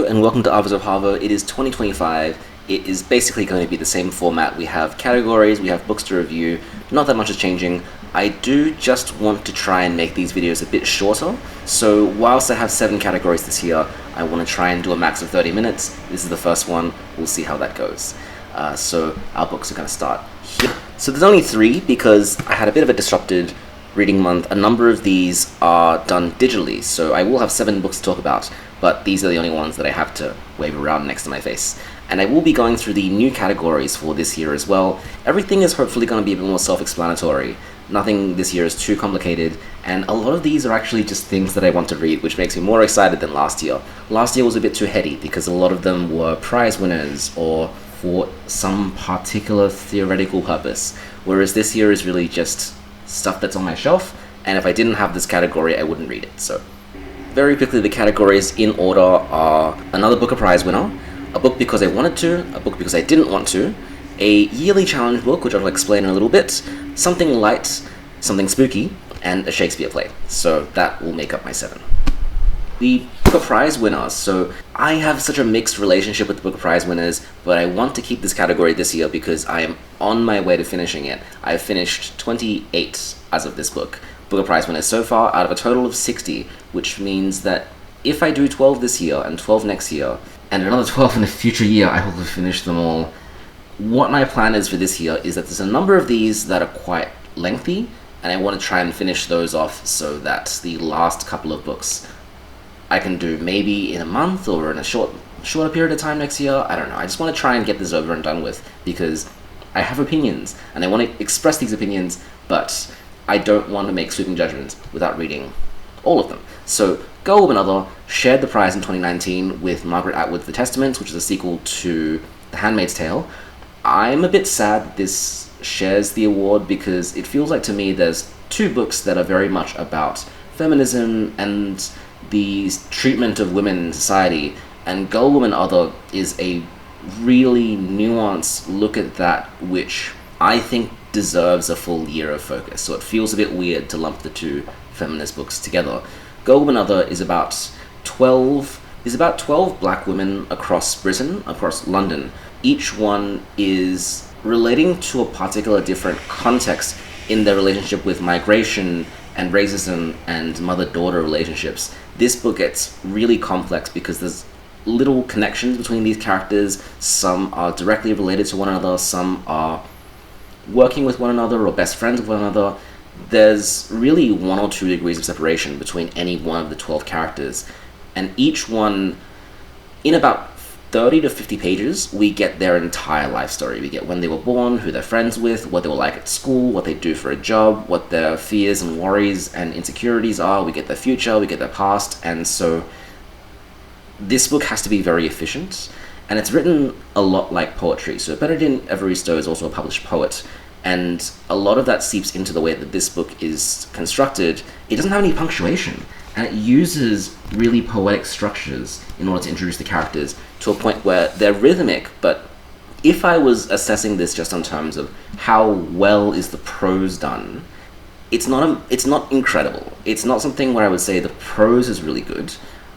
and welcome to Arvos of Harvo. It is 2025. It is basically going to be the same format. We have categories, we have books to review, not that much is changing. I do just want to try and make these videos a bit shorter, so whilst I have 7 categories this year, I want to try and do a max of 30 minutes. This is the first one, we'll see how that goes. So our books are going to start here. So there's only 3 because I had a bit of a disrupted reading month. A number of these are done digitally, so I will have 7 books to talk about, but these are the only ones that I have to wave around next to my face. And I will be going through the new categories for this year as well. Everything is hopefully going to be a bit more self-explanatory. Nothing this year is too complicated, and a lot of these are actually just things that I want to read, which makes me more excited than last year. Last year was a bit too heady because a lot of them were prize winners or for some particular theoretical purpose, whereas this year is really just stuff that's on my shelf, and if I didn't have this category, I wouldn't read it. So very quickly, the categories in order are another Booker Prize winner, a book because I wanted to, a book because I didn't want to, a yearly challenge book, which I'll explain in a little bit, something light, something spooky, and a Shakespeare play. So that will make up my 7. The Booker Prize winners. So I have such a mixed relationship with the Booker Prize winners, but I want to keep this category this year because I am on my way to finishing it. I've finished 28 as of this book. Booker Prize winners so far out of a total of 60, which means that if I do 12 this year and 12 next year, and another 12 in the future year, I will have finished them all. What my plan is for this year is that there's a number of these that are quite lengthy, and I want to try and finish those off so that the last couple of books I can do maybe in a month or in a shorter period of time next year. I don't know. I just want to try and get this over and done with because I have opinions, and I want to express these opinions, but I don't want to make sweeping judgments without reading all of them. So, Go With Another shared the prize in 2019 with Margaret Atwood's The Testaments, which is a sequel to The Handmaid's Tale. I'm a bit sad this shares the award because it feels like to me there's 2 books that are very much about feminism and the treatment of women in society, and Go Woman Other is a really nuanced look at that, which I think deserves a full year of focus. So it feels a bit weird to lump the 2 feminist books together. Go Woman Other is about 12 black women across Britain, across London. Each one is relating to a particular different context in their relationship with migration and racism and mother-daughter relationships. This book gets really complex because there's little connections between these characters. Some are directly related to one another, some are working with one another or best friends with one another. There's really 1 or 2 degrees of separation between any one of the 12 characters, and each one, in about 30 to 50 pages, we get their entire life story. We get when they were born, who they're friends with, what they were like at school, what they do for a job, what their fears and worries and insecurities are. We get their future, we get their past, and so this book has to be very efficient, and it's written a lot like poetry. So Bernadine Evaristo is also a published poet, and a lot of that seeps into the way that this book is constructed. It doesn't have any punctuation, and it uses really poetic structures in order to introduce the characters to a point where they're rhythmic, but if I was assessing this just in terms of how well is the prose done, it's not incredible. It's not something where I would say the prose is really good,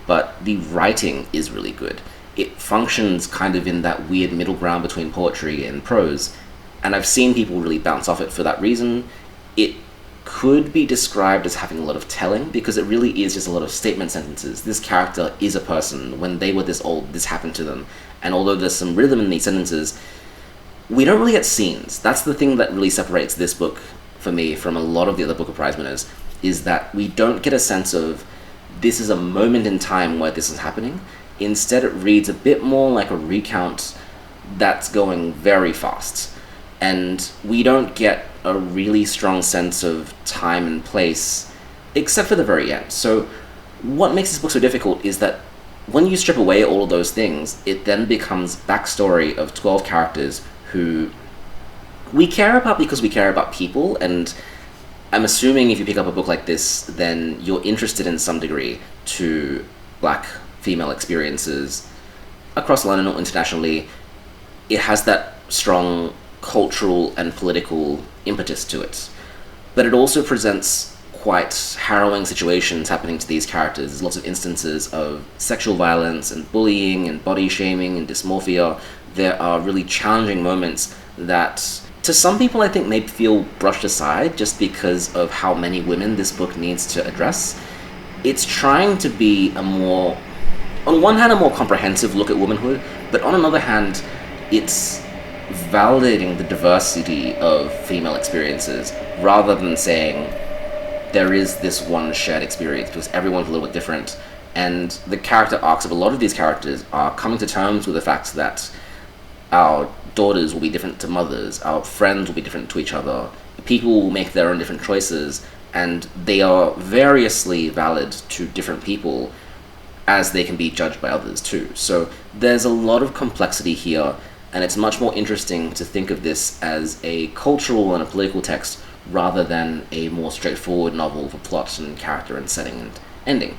but the writing is really good. It functions kind of in that weird middle ground between poetry and prose, and I've seen people really bounce off it for that reason. It could be described as having a lot of telling because it really is just a lot of statement sentences. This character is a person. When they were this old, this happened to them. And although there's some rhythm in these sentences, we don't really get scenes. That's the thing that really separates this book for me from a lot of the other Booker Prize winners, is that we don't get a sense of this is a moment in time where this is happening. Instead, it reads a bit more like a recount that's going very fast. And we don't get a really strong sense of time and place, except for the very end. So what makes this book so difficult is that when you strip away all of those things, it then becomes backstory of 12 characters who we care about because we care about people, and I'm assuming if you pick up a book like this, then you're interested in some degree to black female experiences across London or internationally. It has that strong cultural and political impetus to it, but it also presents quite harrowing situations happening to these characters. There's lots of instances of sexual violence and bullying and body shaming and dysmorphia. There are really challenging moments that, to some people, I think may feel brushed aside just because of how many women this book needs to address. It's trying to be on one hand, a more comprehensive look at womanhood, but on another hand, it's validating the diversity of female experiences rather than saying there is this one shared experience, because everyone's a little bit different. And the character arcs of a lot of these characters are coming to terms with the fact that our daughters will be different to mothers, our friends will be different to each other, people will make their own different choices, and they are variously valid to different people as they can be judged by others too. So there's a lot of complexity here, and it's much more interesting to think of this as a cultural and a political text rather than a more straightforward novel for plot and character and setting and ending.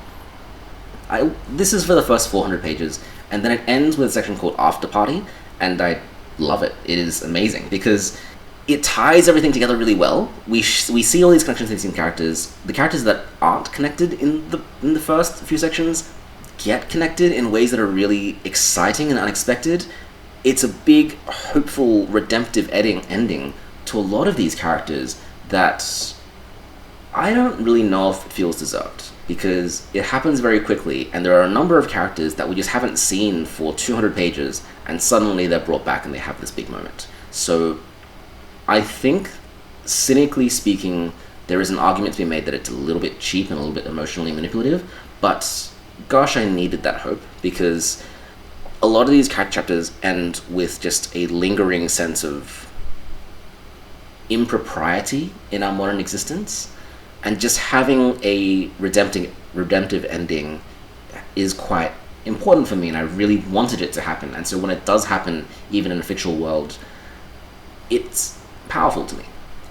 This is for the first 400 pages, and then it ends with a section called After Party, and I love it. It is amazing because it ties everything together really well. We see all these connections between characters. The characters that aren't connected in the first few sections get connected in ways that are really exciting and unexpected. It's a big, hopeful, redemptive ending to a lot of these characters that I don't really know if it feels deserved, because it happens very quickly, and there are a number of characters that we just haven't seen for 200 pages, and suddenly they're brought back and they have this big moment. So I think, cynically speaking, there is an argument to be made that it's a little bit cheap and a little bit emotionally manipulative, but gosh, I needed that hope, because a lot of these character chapters end with just a lingering sense of impropriety in our modern existence, and just having a redemptive ending is quite important for me, and I really wanted it to happen. And so when it does happen, even in a fictional world, it's powerful to me.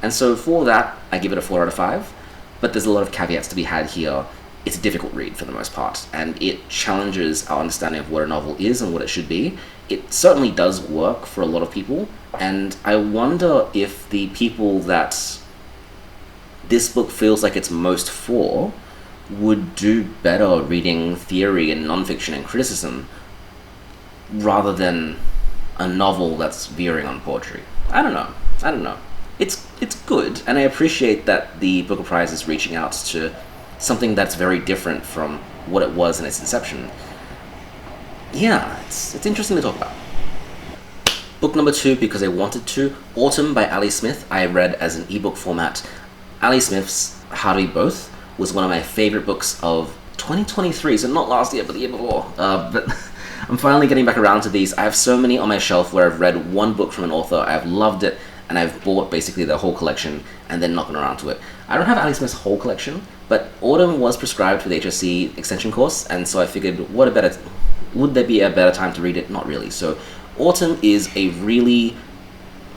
And so for that, I give it a 4 out of 5, but there's a lot of caveats to be had here. It's a difficult read for the most part, and it challenges our understanding of what a novel is and what it should be. It certainly does work for a lot of people, and I wonder if the people that this book feels like it's most for would do better reading theory and nonfiction and criticism rather than a novel that's veering on poetry. I don't know. It's good, and I appreciate that the Booker Prize is reaching out to something that's very different from what it was in its inception. Yeah, it's interesting to talk about. Book number 2, because I wanted to, Autumn by Ali Smith, I read as an ebook format. Ali Smith's Harvo Both was one of my favorite books of 2023, so not last year, but the year before. But I'm finally getting back around to these. I have so many on my shelf where I've read one book from an author, I've loved it, and I've bought basically their whole collection and then not gone around to it. I don't have Ali Smith's whole collection, but Autumn was prescribed for the HSC extension course, and so I figured, would there be a better time to read it? Not really. So Autumn is a really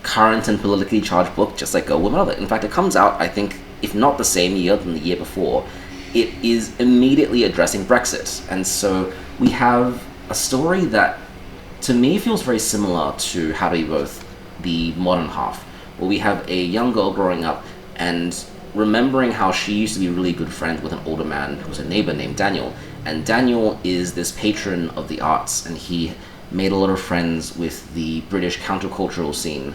current and politically charged book, just like Go Woman Other. In fact, it comes out, I think, if not the same year than the year before. It is immediately addressing Brexit, and so we have a story that, to me, feels very similar to Harvo Both, the modern half, where we have a young girl growing up and remembering how she used to be really good friends with an older man who was a neighbor named Daniel. And Daniel is this patron of the arts, and he made a lot of friends with the British countercultural scene.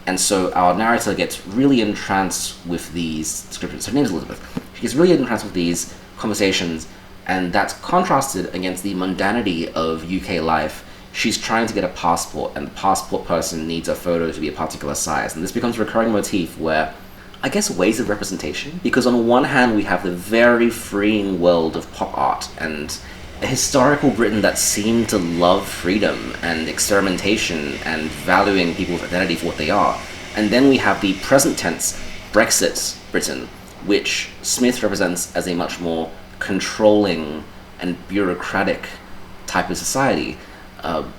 And so our narrator gets really entranced with these descriptions. Her name is Elizabeth. She gets really entranced with these conversations, and that's contrasted against the mundanity of UK life. She's trying to get a passport, and the passport person needs a photo to be a particular size. And this becomes a recurring motif where, I guess, ways of representation, because on one hand we have the very freeing world of pop art and a historical Britain that seemed to love freedom and experimentation and valuing people's identity for what they are. And then we have the present tense Brexit Britain, which Smith represents as a much more controlling and bureaucratic type of society.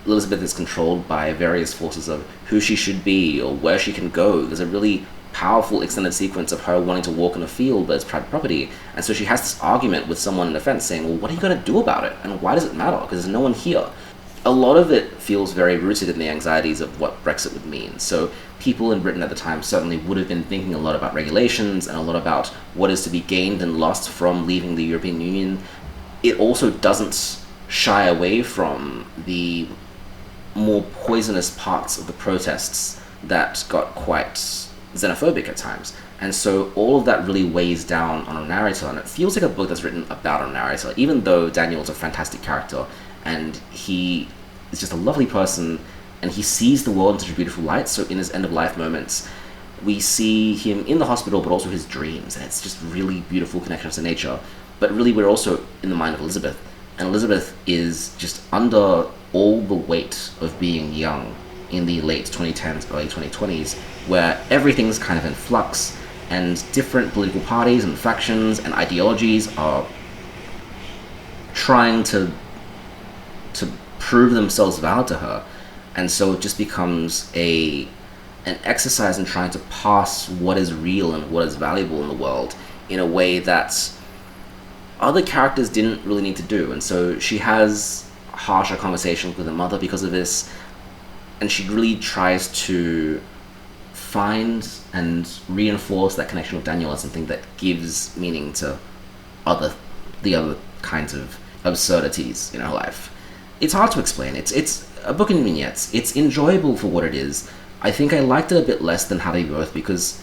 Elizabeth is controlled by various forces of who she should be or where she can go. There's a really powerful extended sequence of her wanting to walk in a field but it's private property, and so she has this argument with someone in the fence saying, well, what are you going to do about it, and why does it matter, because there's no one here. a lot of it feels very rooted in the anxieties of what Brexit would mean. So people in Britain at the time certainly would have been thinking a lot about regulations and a lot about what is to be gained and lost from leaving the European Union. It also doesn't shy away from the more poisonous parts of the protests that got quite xenophobic at times. And so all of that really weighs down on a narrator, and it feels like a book that's written about a narrator, even though Daniel's a fantastic character, and he is just a lovely person, and he sees the world in such a beautiful light. So in his end-of-life moments, we see him in the hospital, but also his dreams, and it's just really beautiful connections to nature. But really, we're also in the mind of Elizabeth, and Elizabeth is just under all the weight of being young in the late 2010s, early 2020s, where everything's kind of in flux, and different political parties and factions and ideologies are trying to prove themselves valid to her. And so it just becomes an exercise in trying to pass what is real and what is valuable in the world in a way that other characters didn't really need to do. And so she has harsher conversations with her mother because of this, and she really tries to find and reinforce that connection with Daniel as something that gives meaning to the other kinds of absurdities in her life. It's hard to explain. It's a book in vignettes. It's enjoyable for what it is. I think I liked it a bit less than How to Be Both because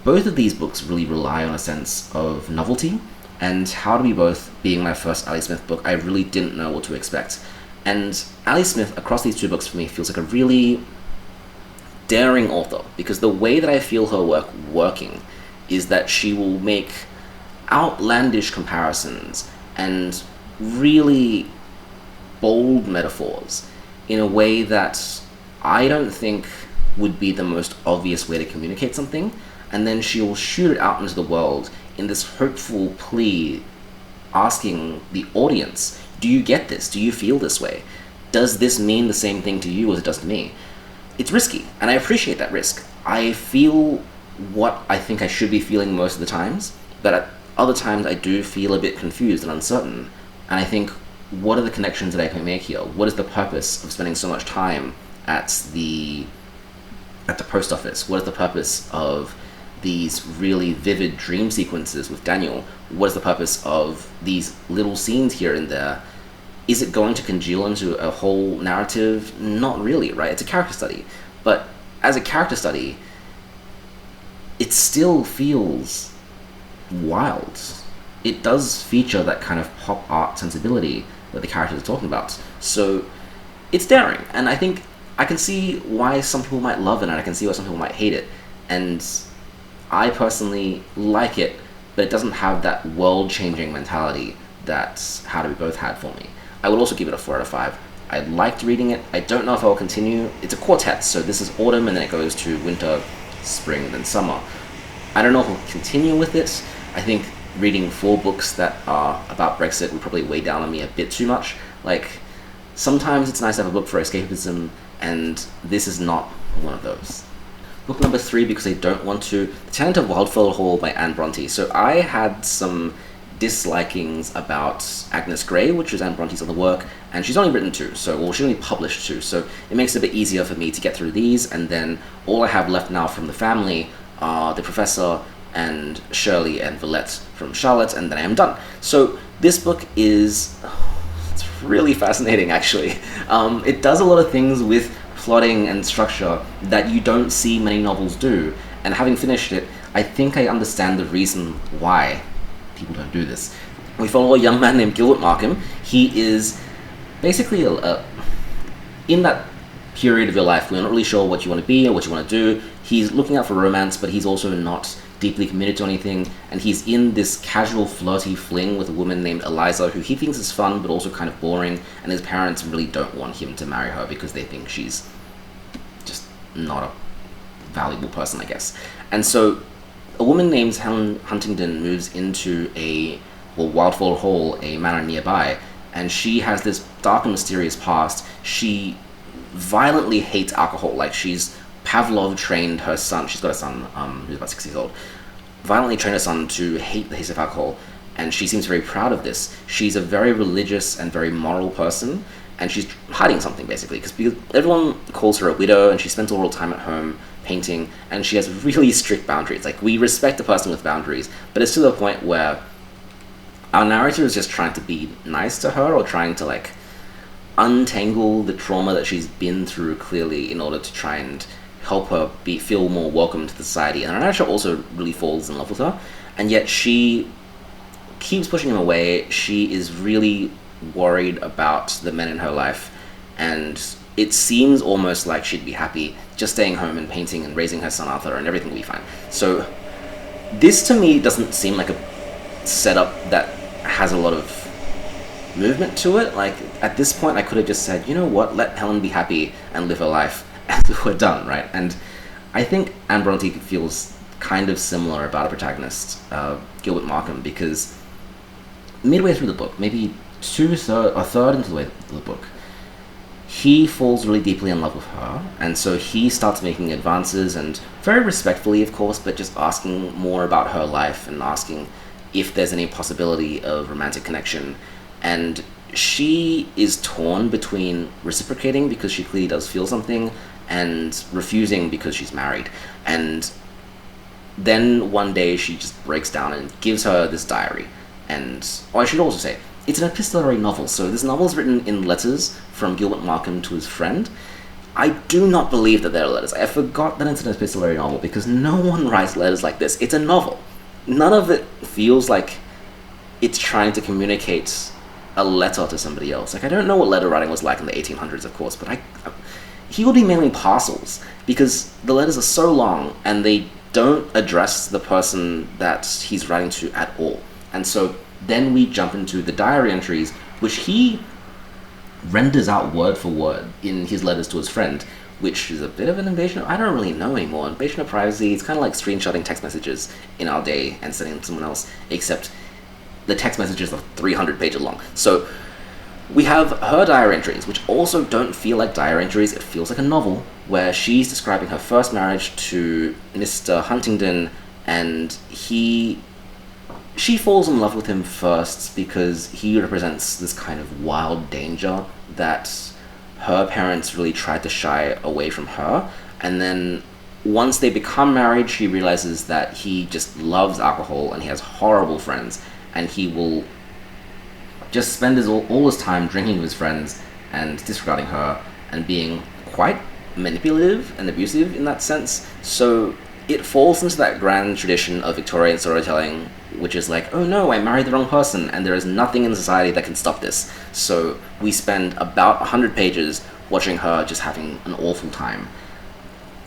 both of these books really rely on a sense of novelty, and How to Be Both being my first Ali Smith book, I really didn't know what to expect. And Ali Smith, across these two books for me, feels like a really daring author, because the way that I feel her work working is that she will make outlandish comparisons and really bold metaphors in a way that I don't think would be the most obvious way to communicate something, and then she will shoot it out into the world in this hopeful plea, asking the audience, do you get this? Do you feel this way? Does this mean the same thing to you as it does to me? It's risky, and I appreciate that risk. I feel what I think I should be feeling most of the times, but at other times I do feel a bit confused and uncertain, and I think, what are the connections that I can make here? What is the purpose of spending so much time at the post office? What is the purpose of these really vivid dream sequences with Daniel? What is the purpose of these little scenes here and there? Is it going to congeal into a whole narrative? Not really, right? It's a character study. But as a character study, it still feels wild. It does feature that kind of pop art sensibility that the characters are talking about. So it's daring, and I think I can see why some people might love it, and I can see why some people might hate it. And I personally like it, but it doesn't have that world-changing mentality that How to Be Both had for me. I would also give it a 4 out of 5. I liked reading it. I don't know if I'll continue. It's a quartet, so this is autumn, and then it goes to winter, spring, then summer. I don't know if I'll continue with it. I think reading 4 books that are about Brexit would probably weigh down on me a bit too much. Like, sometimes it's nice to have a book for escapism, and this is not one of those. Book number 3, because I don't want to, The Tenant of Wildfell Hall by Anne Bronte. So I had some dislikings about Agnes Grey, which is Anne Bronte's other work, and she's only written 2, she only published 2, so it makes it a bit easier for me to get through these, and then all I have left now from the family are the Professor and Shirley and Villette from Charlotte, and then I am done. So this book is it's really fascinating, actually. It does a lot of things with plotting and structure that you don't see many novels do, and having finished it, I think I understand the reason why people don't do this. We follow a young man named Gilbert Markham. He is basically in that period of your life where you're not really sure what you want to be or what you want to do. He's looking out for romance, but he's also not deeply committed to anything, and he's in this casual flirty fling with a woman named Eliza, who he thinks is fun but also kind of boring, and his parents really don't want him to marry her because they think she's just not a valuable person, I guess. And so a woman named Helen Huntingdon moves into Wildfell Hall, a manor nearby, and she has this dark and mysterious past. She violently hates alcohol, like she's Pavlov trained her son, she's got a son who's about 6 years old, violently trained her son to hate the taste of alcohol, and she seems very proud of this. She's a very religious and very moral person, and she's hiding something, basically, because everyone calls her a widow, and she spends all her time at home painting, and she has really strict boundaries. Like, we respect a person with boundaries, but it's to the point where our narrator is just trying to be nice to her, or trying to, like, untangle the trauma that she's been through, clearly, in order to try and help her feel more welcome to the society. And our narrator also really falls in love with her, and yet she keeps pushing him away. She is really worried about the men in her life, and it seems almost like she'd be happy just staying home and painting and raising her son Arthur, and everything will be fine. So this to me doesn't seem like a setup that has a lot of movement to it. Like, at this point I could have just said, you know what, let Helen be happy and live her life, and we're done, right? And I think Anne Bronte feels kind of similar about a protagonist, Gilbert Markham, because midway through the book, maybe a third into the book, he falls really deeply in love with her, and so he starts making advances, and very respectfully, of course, but just asking more about her life and asking if there's any possibility of romantic connection. And she is torn between reciprocating because she clearly does feel something, and refusing because she's married. And then one day she just breaks down and gives her this diary. And I should also say, it's an epistolary novel, so this novel is written in letters from Gilbert Markham to his friend. I do not believe that they're letters. I forgot that it's an epistolary novel, because no one writes letters like this. It's a novel. None of it feels like it's trying to communicate a letter to somebody else. Like, I don't know what letter writing was like in the 1800s, of course, but he would be mailing parcels, because the letters are so long, and they don't address the person that he's writing to at all. And so then we jump into the diary entries, which he renders out word for word in his letters to his friend, which is a bit of an invasion of, I don't really know anymore, invasion of privacy. It's kind of like screenshotting text messages in our day and sending them to someone else, except the text messages are 300 pages long. So we have her diary entries, which also don't feel like diary entries. It feels like a novel, where she's describing her first marriage to Mr. Huntingdon, and she falls in love with him first because he represents this kind of wild danger that her parents really tried to shy away from her. And then once they become married, she realizes that he just loves alcohol and he has horrible friends, and he will just spend all his time drinking with his friends and disregarding her and being quite manipulative and abusive in that sense. So it falls into that grand tradition of Victorian storytelling, which is like, oh no, I married the wrong person, and there is nothing in society that can stop this. So we spend about 100 pages watching her just having an awful time,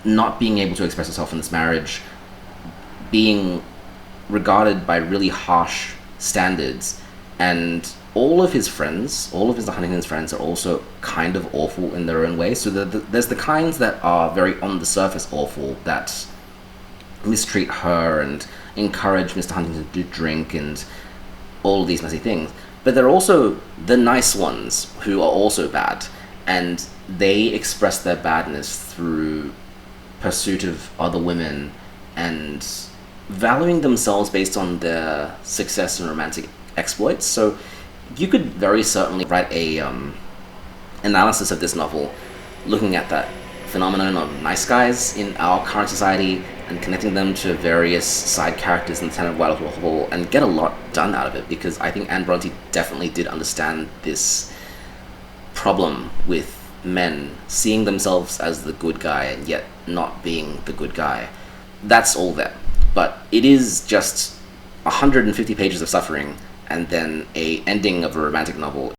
not being able to express herself in this marriage, being regarded by really harsh standards, and all of his friends, all of Mr. Huntington's friends, are also kind of awful in their own way. So there's the kinds that are very on the surface awful, that mistreat her and encourage Mr. Huntington to drink and all of these messy things. But there are also the nice ones who are also bad, and they express their badness through pursuit of other women and valuing themselves based on their success and romantic exploits. So you could very certainly write a analysis of this novel, looking at that phenomenon of nice guys in our current society and connecting them to various side characters in the Tenant of Wildfell, and get a lot done out of it, because I think Anne Bronte definitely did understand this problem with men seeing themselves as the good guy and yet not being the good guy. That's all there. But it is just 150 pages of suffering and then a ending of a romantic novel.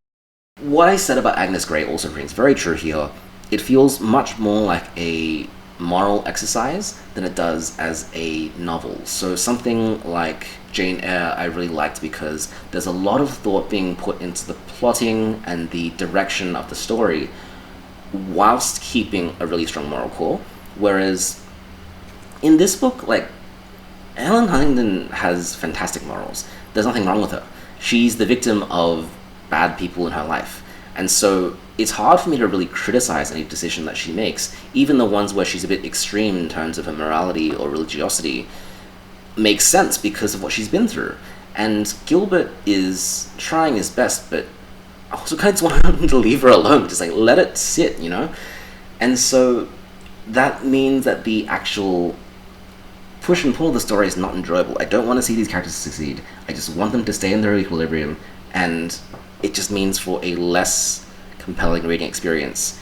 What I said about Agnes Grey also rings very true here. It feels much more like a moral exercise than it does as a novel. So something like Jane Eyre I really liked, because there's a lot of thought being put into the plotting and the direction of the story, whilst keeping a really strong moral core. Whereas in this book, like, Helen Huntington has fantastic morals. There's nothing wrong with her. She's the victim of bad people in her life. And so it's hard for me to really criticize any decision that she makes. Even the ones where she's a bit extreme in terms of her morality or religiosity makes sense because of what she's been through. And Gilbert is trying his best, but I also kind of just wanted to leave her alone, just like let it sit, you know? And so that means that the actual push and pull of the story is not enjoyable. I don't want to see these characters succeed. I just want them to stay in their equilibrium, and it just means for a less compelling reading experience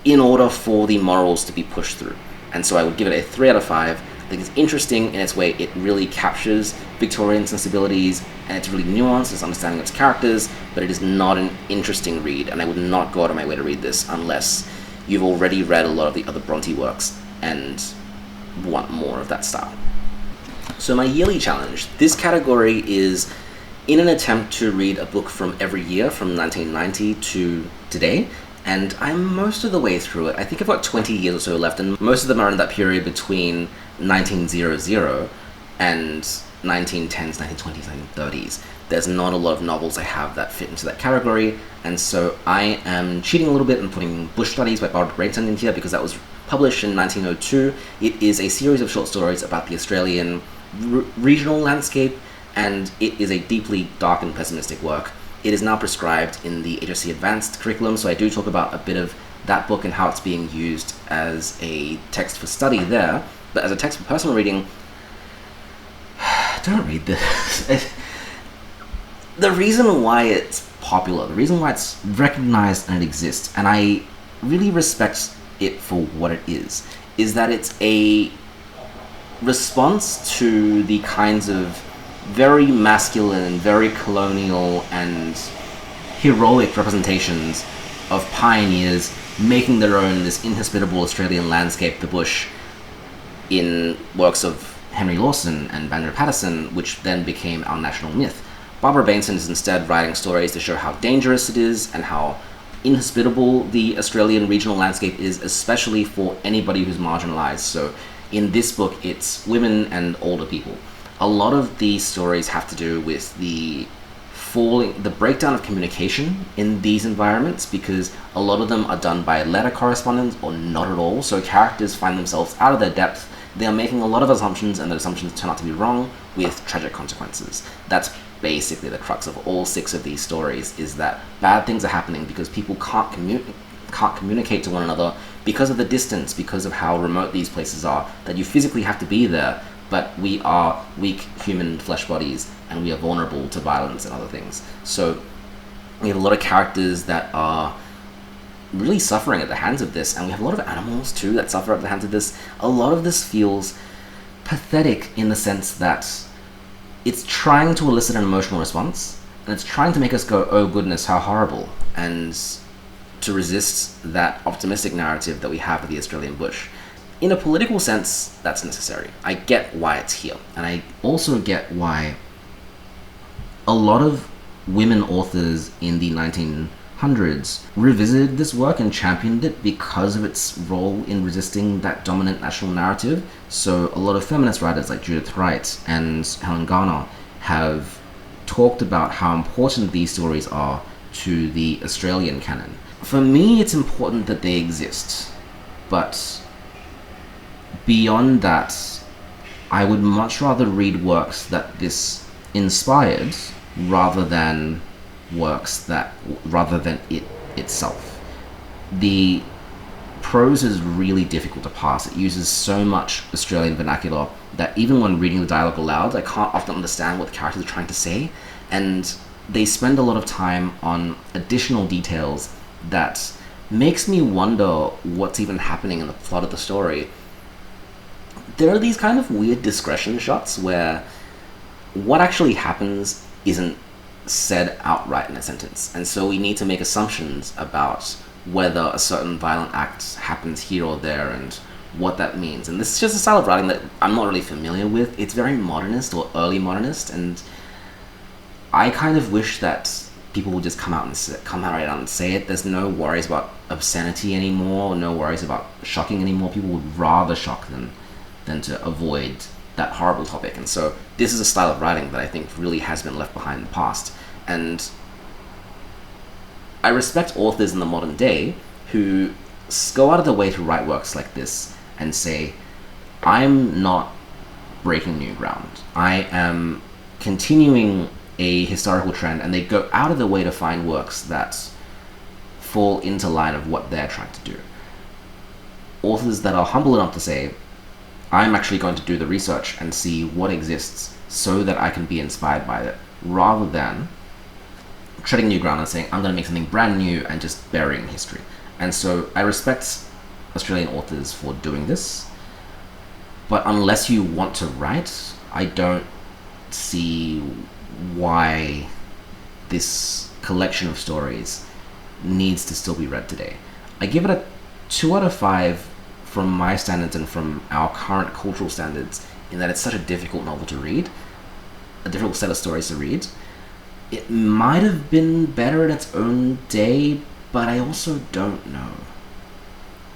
in order for the morals to be pushed through. And so I would give it a 3 out of 5. I think it's interesting in its way. It really captures Victorian sensibilities, and it's really nuanced, it's understanding its characters, but it is not an interesting read, and I would not go out of my way to read this unless you've already read a lot of the other Bronte works and want more of that style. So my yearly challenge, this category is in an attempt to read a book from every year from 1990 to today, and I'm most of the way through it. I think I've got 20 years or so left, and most of them are in that period between 1900 and 1910s, 1920s, 1930s. There's not a lot of novels I have that fit into that category, and so I am cheating a little bit and putting Bush Studies by Barbara Baynton in here because that was published in 1902. It is a series of short stories about the Australian regional landscape, and it is a deeply dark and pessimistic work. It is now prescribed in the HSC Advanced curriculum, so I do talk about a bit of that book and how it's being used as a text for study there, but as a text for personal reading, don't read this. The reason why it's popular, the reason why it's recognized and it exists, and I really respect it for what it is that it's a response to the kinds of very masculine, very colonial, and heroic representations of pioneers making their own this inhospitable Australian landscape, the bush, in works of Henry Lawson and Banjo Paterson, which then became our national myth. Barbara Baynton is instead writing stories to show how dangerous it is and how inhospitable the Australian regional landscape is, especially for anybody who's marginalized. So in this book, it's women and older people. A lot of these stories have to do with the breakdown of communication in these environments, because a lot of them are done by letter correspondence or not at all. So characters find themselves out of their depth. They are making a lot of assumptions, and the assumptions turn out to be wrong with tragic consequences. That's basically the crux of all 6 of these stories, is that bad things are happening because people can't communicate to one another because of the distance, because of how remote these places are, that you physically have to be there, but we are weak human flesh bodies and we are vulnerable to violence and other things. So we have a lot of characters that are really suffering at the hands of this, and we have a lot of animals too that suffer at the hands of this. A lot of this feels pathetic in the sense that it's trying to elicit an emotional response, and it's trying to make us go, oh goodness, how horrible, and to resist that optimistic narrative that we have of the Australian bush. In a political sense, that's necessary. I get why it's here, and I also get why a lot of women authors in the 1900s revisited this work and championed it because of its role in resisting that dominant national narrative. So a lot of feminist writers like Judith Wright and Helen Garner have talked about how important these stories are to the Australian canon. For me, it's important that they exist, but beyond that, I would much rather read works that this inspired rather than it itself. The prose is really difficult to parse. It uses so much Australian vernacular that even when reading the dialogue aloud, I can't often understand what the characters are trying to say, and they spend a lot of time on additional details that makes me wonder what's even happening in the plot of the story. There are these kind of weird discretion shots where what actually happens isn't said outright in a sentence, and so we need to make assumptions about whether a certain violent act happens here or there and what that means. And this is just a style of writing that I'm not really familiar with. It's very modernist or early modernist, and I kind of wish that people would just come out right out and say it. There's no worries about obscenity anymore, no worries about shocking anymore. People would rather shock than to avoid that horrible topic. And so this is a style of writing that I think really has been left behind in the past. And I respect authors in the modern day who go out of their way to write works like this and say, I'm not breaking new ground. I am continuing a historical trend, and they go out of their way to find works that fall into line of what they're trying to do. Authors that are humble enough to say, I'm actually going to do the research and see what exists so that I can be inspired by it, rather than treading new ground and saying, I'm going to make something brand new and just burying history. And so I respect Australian authors for doing this, but unless you want to write, I don't see why this collection of stories needs to still be read today. I give it a 2 out of 5 from my standards and from our current cultural standards, in that it's such a difficult novel to read, a difficult set of stories to read. It might have been better in its own day, but I also don't know.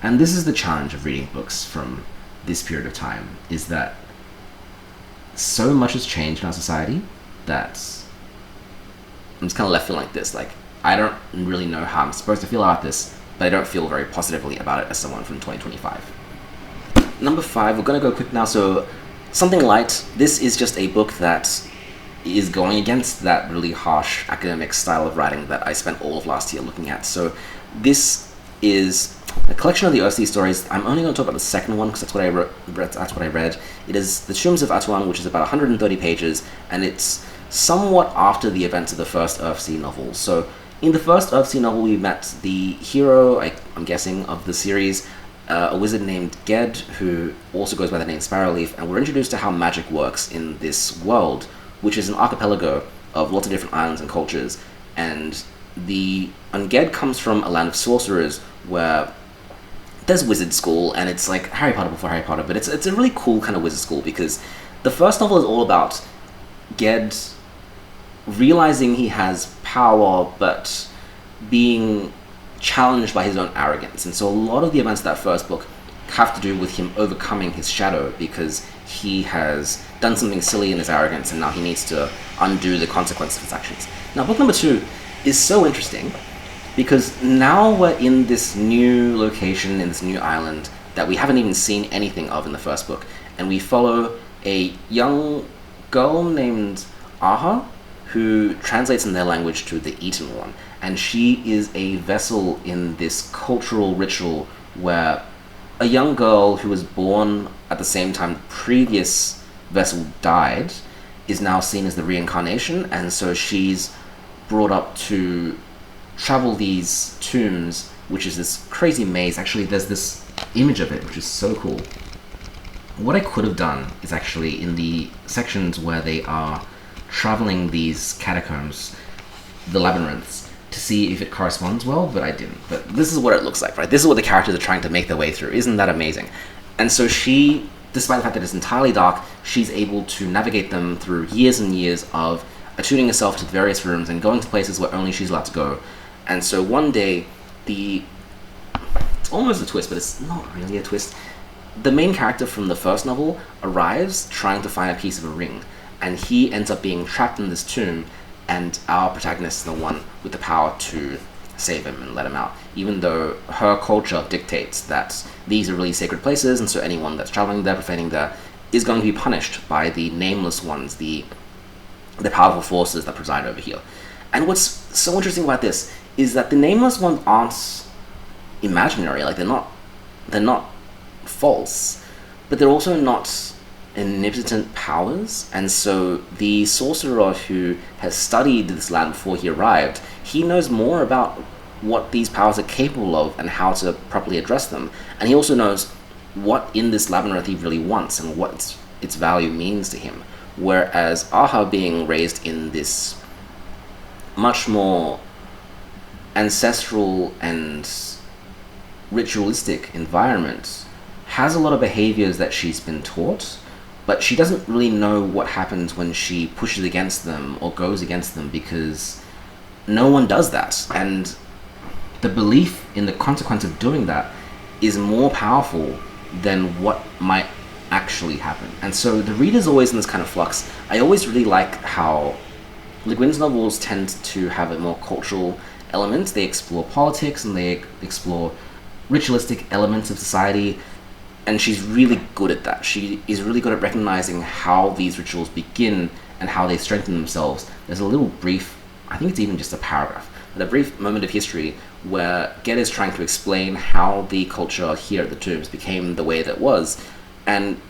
And this is the challenge of reading books from this period of time, is that so much has changed in our society that I'm just kind of left feeling like this. Like, I don't really know how I'm supposed to feel about this, but I don't feel very positively about it as someone from 2025. Number 5, we're going to go quick now. So, something light. This is just a book that is going against that really harsh academic style of writing that I spent all of last year looking at. So, this is a collection of the Ursula stories. I'm only going to talk about the second one because that's what I read. It is The Tombs of Atuan, which is about 130 pages, and it's somewhat after the events of the first Earthsea novel. So, in the first Earthsea novel, we met the hero, I'm guessing, of the series, a wizard named Ged, who also goes by the name Sparrowleaf, and we're introduced to how magic works in this world, which is an archipelago of lots of different islands and cultures. And Ged comes from a land of sorcerers where there's wizard school, and it's like Harry Potter before Harry Potter, but it's a really cool kind of wizard school, because the first novel is all about Ged realizing he has power, but being challenged by his own arrogance. And so a lot of the events of that first book have to do with him overcoming his shadow, because he has done something silly in his arrogance, and now he needs to undo the consequences of his actions. Now, book number 2 is so interesting, because now we're in this new location, in this new island, that we haven't even seen anything of in the first book. And we follow a young girl named Aha, who translates in their language to the Eaten One. And she is a vessel in this cultural ritual where a young girl who was born at the same time the previous vessel died is now seen as the reincarnation, and so she's brought up to travel these tombs, which is this crazy maze. Actually, there's this image of it, which is so cool. What I could have done is actually, in the sections where they are traveling these catacombs, the labyrinths, to see if it corresponds well, but I didn't. But this is what it looks like, right? This is what the characters are trying to make their way through. Isn't that amazing? And so she, despite the fact that it's entirely dark, she's able to navigate them through years and years of attuning herself to the various rooms and going to places where only she's allowed to go. And so one day, it's almost a twist, but it's not really a twist. The main character from the first novel arrives trying to find a piece of a ring, and he ends up being trapped in this tomb, and our protagonist is the one with the power to save him and let him out, even though her culture dictates that these are really sacred places, and so anyone that's traveling there, profaning there, is going to be punished by the nameless ones, the powerful forces that preside over here. And what's so interesting about this is that the nameless ones aren't imaginary, like they're not false, but they're also not omnipotent powers. And so the sorcerer who has studied this land before he arrived, he knows more about what these powers are capable of and how to properly address them. And he also knows what in this labyrinth he really wants and what its value means to him. Whereas Aha, being raised in this much more ancestral and ritualistic environment, has a lot of behaviors that she's been taught, but she doesn't really know what happens when she pushes against them or goes against them, because no one does that. And the belief in the consequence of doing that is more powerful than what might actually happen. And so the reader's always in this kind of flux. I always really like how Le Guin's novels tend to have a more cultural element. They explore politics and they explore ritualistic elements of society, and she's really good at that. She is really good at recognizing how these rituals begin and how they strengthen themselves, there's a little brief, I think it's even just a paragraph, but a brief moment of history where Get is trying to explain how the culture here at the tombs became the way that it was, and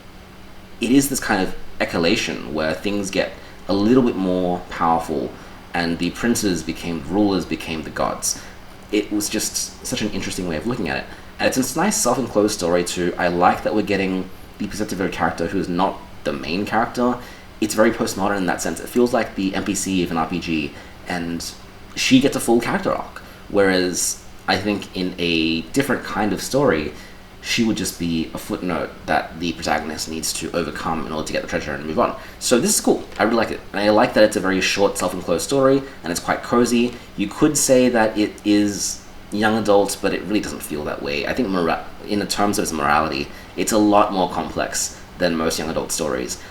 it is this kind of escalation where things get a little bit more powerful, and the princes became rulers, became the gods. It was just such an interesting way of looking at it. And it's a nice self-enclosed story too. I like that we're getting the perspective of a character who is not the main character. It's very postmodern in that sense. It feels like the NPC of an RPG, and she gets a full character arc. Whereas I think in a different kind of story, she would just be a footnote that the protagonist needs to overcome in order to get the treasure and move on. So this is cool. I really like it. And I like that it's a very short, self-enclosed story, and it's quite cozy. You could say that it is young adult, but it really doesn't feel that way. I think in the terms of its morality, it's a lot more complex than most young adult stories.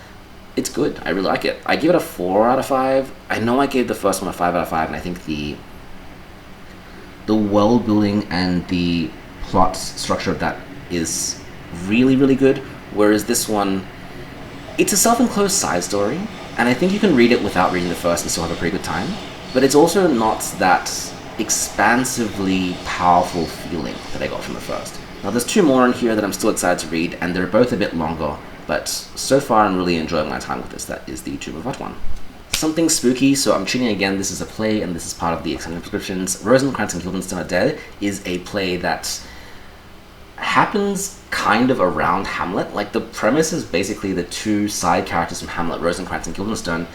It's good. I really like it. I give it a 4 out of 5. I know I gave the first one a 5 out of 5, and I think the world building and the plot structure of that is really, really good, whereas this one, it's a self-enclosed side story, and I think you can read it without reading the first and still have a pretty good time, but it's also not that expansively powerful feeling that I got from the first. Now there's 2 more in here that I'm still excited to read, and they're both a bit longer, but so far I'm really enjoying my time with this. That is the Tomb of Atuan. Something spooky, so I'm cheating again. This is a play, and this is part of the extended prescriptions. Rosencrantz and Guildenstern are Dead is a play that happens kind of around Hamlet. Like, the premise is basically the 2 side characters from Hamlet, Rosencrantz and Guildenstern.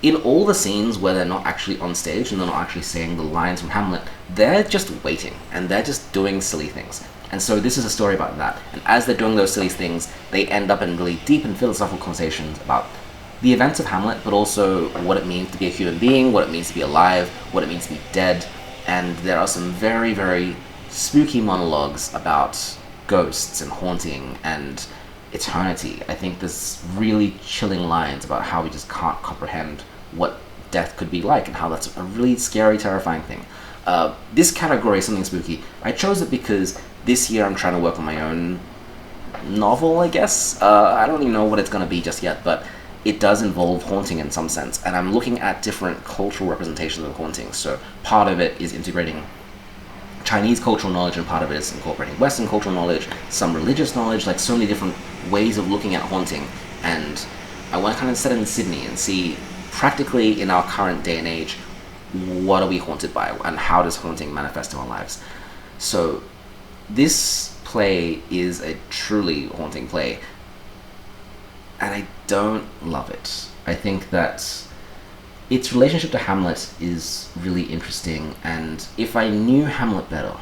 In all the scenes where they're not actually on stage and they're not actually saying the lines from Hamlet, they're just waiting, and they're just doing silly things. And so this is a story about that. And as they're doing those silly things, they end up in really deep and philosophical conversations about the events of Hamlet, but also what it means to be a human being, what it means to be alive, what it means to be dead. And there are some very, very spooky monologues about ghosts and haunting and eternity. I think there's really chilling lines about how we just can't comprehend what death could be like, and how that's a really scary, terrifying thing. This category is something spooky. I chose it because this year I'm trying to work on my own novel, I guess. I don't even know what it's going to be just yet, but it does involve haunting in some sense, and I'm looking at different cultural representations of haunting. So part of it is integrating Chinese cultural knowledge, and part of it is incorporating Western cultural knowledge, some religious knowledge, like so many different ways of looking at haunting. And I want to kind of set it in Sydney and see, practically in our current day and age, what are we haunted by, and how does haunting manifest in our lives. So this play is a truly haunting play, and I don't love it. I think that its relationship to Hamlet is really interesting, and if I knew Hamlet better,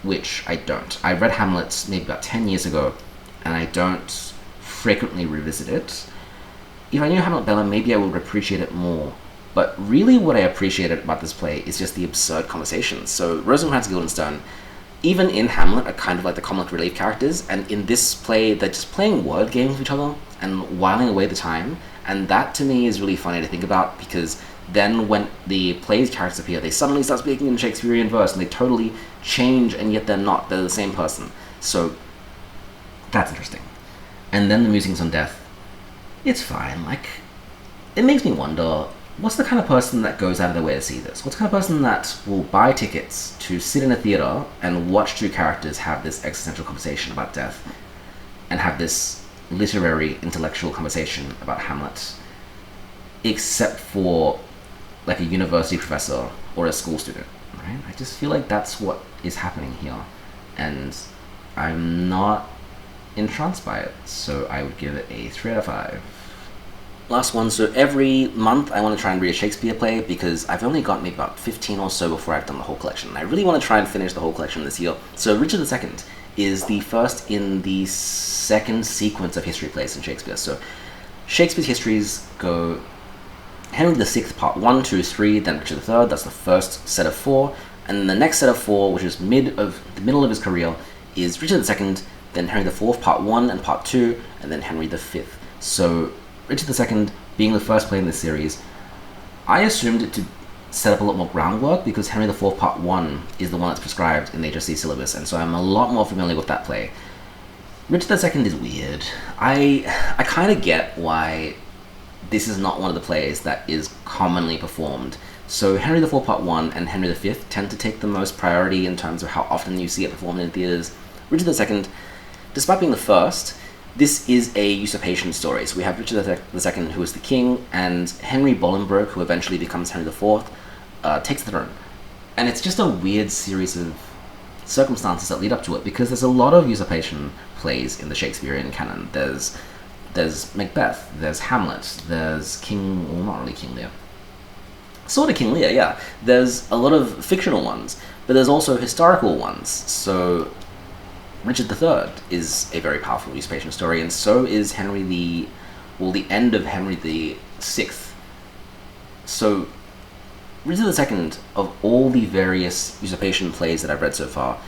which I don't. I read Hamlet maybe about 10 years ago, and I don't frequently revisit it. If I knew Hamlet better, maybe I would appreciate it more. But really what I appreciated about this play is just the absurd conversations. So Rosencrantz and Guildenstern, even in Hamlet, are kind of like the comic relief characters, and in this play they're just playing word games with each other and whiling away the time. And that to me is really funny to think about, because then when the play's characters appear, they suddenly start speaking in Shakespearean verse, and they totally change, and yet they're not. They're the same person. So that's interesting. And then the musings on death. It's fine. Like, it makes me wonder, what's the kind of person that goes out of their way to see this? What's the kind of person that will buy tickets to sit in a theater and watch 2 characters have this existential conversation about death, and have this literary, intellectual conversation about Hamlet, except for like a university professor or a school student, right? I just feel like that's what is happening here, and I'm not entranced by it, so I would give it a 3 out of 5. Last one, so every month I want to try and read a Shakespeare play, because I've only got maybe about 15 or so before I've done the whole collection, and I really want to try and finish the whole collection this year. So Richard II is the first in the second sequence of history plays in Shakespeare. So Shakespeare's histories go Henry VI, part 1, 2, 3, then Richard III. That's the first set of 4, and then the next set of 4, which is the middle of his career, is Richard II, then Henry IV, part 1 and part 2, and then Henry V. So Richard II being the first play in this series, I assumed it to set up a lot more groundwork, because Henry IV part 1 is the one that's prescribed in the HSC syllabus, and so I'm a lot more familiar with that play. Richard II is weird. I kind of get why this is not one of the plays that is commonly performed. So Henry IV Part 1 and Henry V tend to take the most priority in terms of how often you see it performed in theatres. Richard II, despite being the first, this is a usurpation story. So we have Richard II, who is the king, and Henry Bolingbroke, who eventually becomes Henry IV, takes the throne. And it's just a weird series of circumstances that lead up to it, because there's a lot of usurpation plays in the Shakespearean canon. There's Macbeth, there's Hamlet, there's King, well, not really King Lear. Sort of King Lear, yeah. There's a lot of fictional ones, but there's also historical ones. So Richard III is a very powerful usurpation story, and so is the end of Henry VI. So Richard II, of all the various usurpation plays that I've read so far,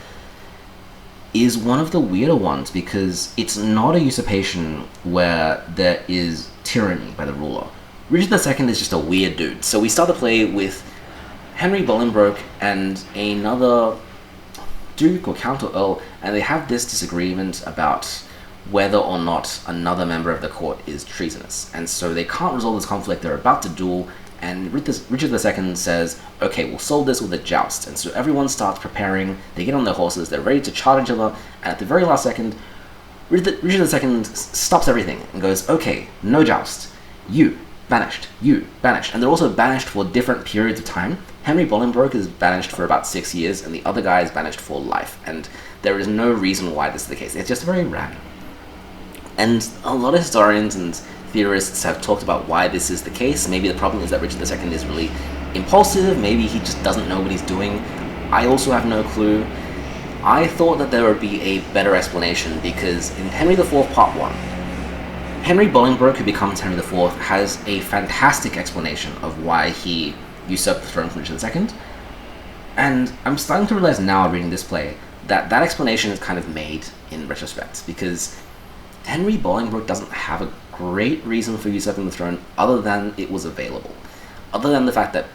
is one of the weirder ones, because it's not a usurpation where there is tyranny by the ruler. Richard II is just a weird dude. So we start the play with Henry Bolingbroke and another duke or count or earl, and they have this disagreement about whether or not another member of the court is treasonous. And so they can't resolve this conflict. They're about to duel, and Richard II says, okay, we'll solve this with a joust. And so everyone starts preparing, they get on their horses, they're ready to charge each other, and at the very last second, Richard II stops everything and goes, okay, no joust. You, banished. You, banished. And they're also banished for different periods of time. Henry Bolingbroke is banished for about 6 years, and the other guy is banished for life. And there is no reason why this is the case. It's just very random. And a lot of historians and theorists have talked about why this is the case. Maybe the problem is that Richard II is really impulsive. Maybe he just doesn't know what he's doing. I also have no clue. I thought that there would be a better explanation, because in Henry IV Part 1, Henry Bolingbroke, who becomes Henry IV, has a fantastic explanation of why he usurped the throne from Richard II. And I'm starting to realize now, reading this play, that that explanation is kind of made in retrospect, because Henry Bolingbroke doesn't have a great reason for usurping the throne other than it was available. Other than the fact that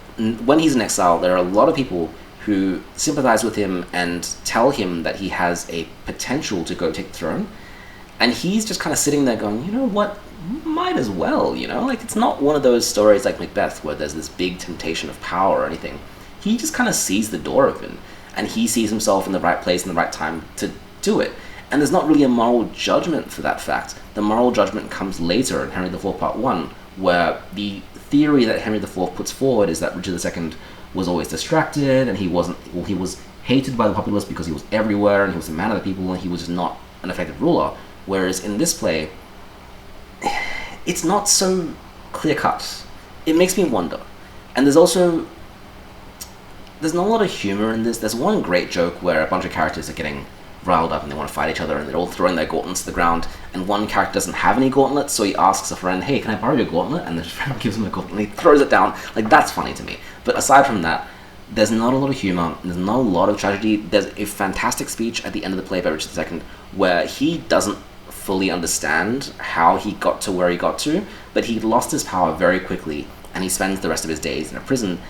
when he's in exile, there are a lot of people who sympathize with him and tell him that he has a potential to go take the throne. And he's just kind of sitting there going, you know what, might as well, you know? Like, it's not one of those stories like Macbeth where there's this big temptation of power or anything. He just kind of sees the door open, and he sees himself in the right place in the right time to do it. And there's not really a moral judgment for that fact. The moral judgment comes later in Henry IV Part 1, where the theory that Henry IV puts forward is that Richard II was always distracted, and he was hated by the populace because he was everywhere, and he was a man of the people, and he was just not an effective ruler. Whereas in this play, it's not so clear-cut. It makes me wonder. And there's not a lot of humor in this. There's one great joke where a bunch of characters are getting riled up and they want to fight each other, and they're all throwing their gauntlets to the ground, and one character doesn't have any gauntlets, so he asks a friend, hey, can I borrow your gauntlet? And the friend gives him a gauntlet, and he throws it down. Like, that's funny to me. But aside from that, there's not a lot of humor, there's not a lot of tragedy. There's a fantastic speech at the end of the play by Richard II where he doesn't fully understand how he got to where he got to, but he lost his power very quickly, and he spends the rest of his days in a prison.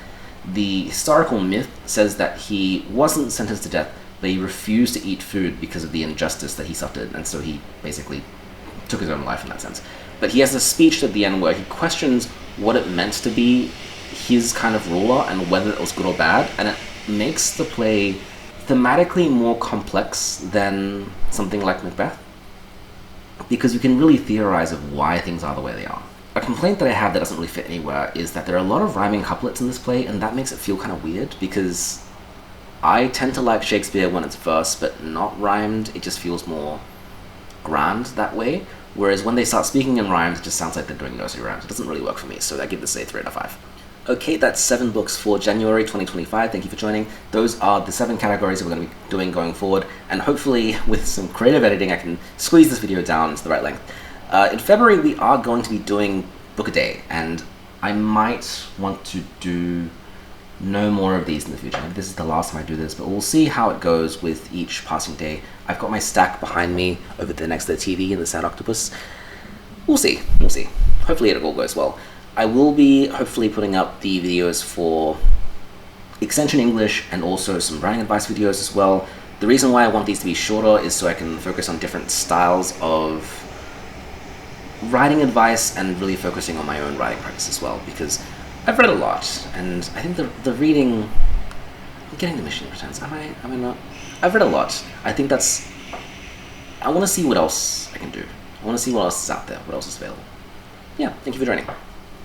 The historical myth says that he wasn't sentenced to death, but he refused to eat food because of the injustice that he suffered, and so he basically took his own life in that sense. But he has a speech at the end where he questions what it meant to be his kind of ruler and whether it was good or bad, and it makes the play thematically more complex than something like Macbeth, because you can really theorize of why things are the way they are. A complaint that I have that doesn't really fit anywhere is that there are a lot of rhyming couplets in this play, and that makes it feel kind of weird, because I tend to like Shakespeare when it's verse but not rhymed. It just feels more grand that way, whereas when they start speaking in rhymes, it just sounds like they're doing nursery rhymes. It doesn't really work for me, so I give this a 3 out of 5. Okay, that's 7 books for January 2025. Thank you for joining. Those are the 7 categories that we're going to be doing going forward, and hopefully with some creative editing I can squeeze this video down to the right length. In February we are going to be doing book a day, and I might want to do no more of these in the future. Maybe this is the last time I do this, but we'll see how it goes with each passing day. I've got my stack behind me over there next to the TV in the Sad Octopus. We'll see. Hopefully it all goes well. I will be hopefully putting up the videos for Extension English and also some writing advice videos as well. The reason why I want these to be shorter is so I can focus on different styles of writing advice and really focusing on my own writing practice as well, because I've read a lot, and I think the reading... I'm getting the mission returns. Am I not? I've read a lot. I think that's... I want to see what else I can do. I want to see what else is out there, what else is available. Yeah, thank you for joining.